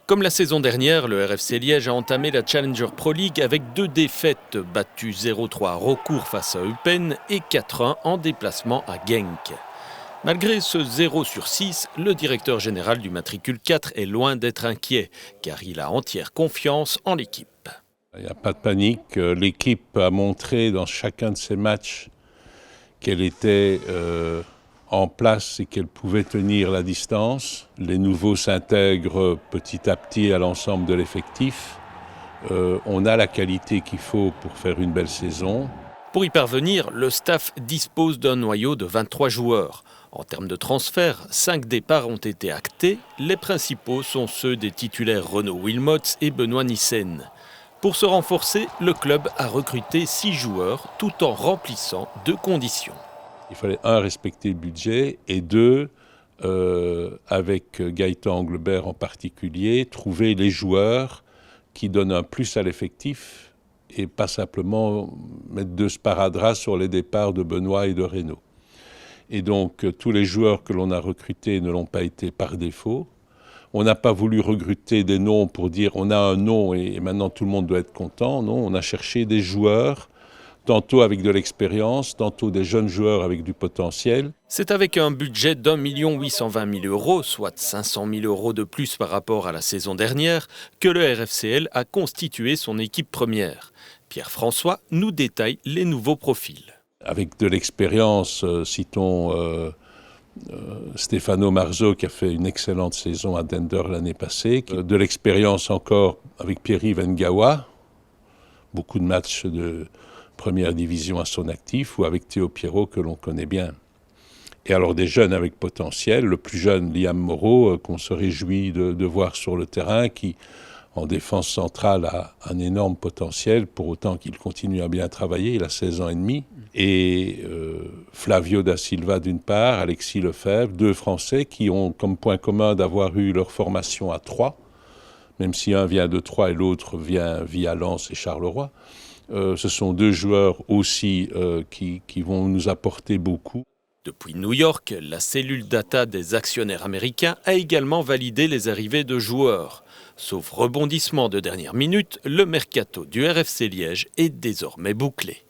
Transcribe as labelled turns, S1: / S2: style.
S1: Comme la saison dernière, le RFC Liège a entamé la Challenger Pro League avec 2 défaites, battues 0-3 à Raucourt face à Eupen et 4-1 en déplacement à Genk. Malgré ce 0/6, le directeur général du matricule 4 est loin d'être inquiet, car il a entière confiance en l'équipe.
S2: Il n'y a pas de panique. L'équipe a montré dans chacun de ses matchs qu'elle était en place et qu'elle pouvait tenir la distance. Les nouveaux s'intègrent petit à petit à l'ensemble de l'effectif. On a la qualité qu'il faut pour faire une belle saison.
S1: Pour y parvenir, le staff dispose d'un noyau de 23 joueurs. En termes de transfert, 5 départs ont été actés. Les principaux sont ceux des titulaires Renaud Wilmots et Benoît Nissen. Pour se renforcer, le club a recruté 6 joueurs tout en remplissant 2 conditions.
S2: Il fallait, 1, respecter le budget et 2, avec Gaëtan Anglebert en particulier, trouver les joueurs qui donnent un plus à l'effectif et pas simplement mettre 2 sparadraps sur les départs de Benoît et de Renaud. Et donc, tous les joueurs que l'on a recrutés ne l'ont pas été par défaut. On n'a pas voulu recruter des noms pour dire on a un nom et maintenant tout le monde doit être content. Non, on a cherché des joueurs, tantôt avec de l'expérience, tantôt des jeunes joueurs avec du potentiel.
S1: C'est avec un budget d'1 820 000 €, soit 500 000 € de plus par rapport à la saison dernière, que le RFCL a constitué son équipe première. Pierre François nous détaille les nouveaux profils.
S2: Avec de l'expérience, citons Stefano Marzo qui a fait une excellente saison à Dender l'année passée. De l'expérience encore avec Pierre-Yves Ngawa, beaucoup de matchs de première division à son actif, ou avec Théo Pierrot que l'on connaît bien. Et alors des jeunes avec potentiel, le plus jeune Liam Moreau qu'on se réjouit de voir sur le terrain, qui en défense centrale a un énorme potentiel, pour autant qu'il continue à bien travailler, il a 16 ans et demi. Et Flavio da Silva d'une part, Alexis Lefebvre, 2 Français qui ont comme point commun d'avoir eu leur formation à Troyes, même si un vient de Troyes et l'autre vient via Lens et Charleroi. Ce sont 2 joueurs aussi qui vont nous apporter beaucoup.
S1: Depuis New York, la cellule data des actionnaires américains a également validé les arrivées de joueurs. Sauf rebondissement de dernière minute, le mercato du RFC Liège est désormais bouclé.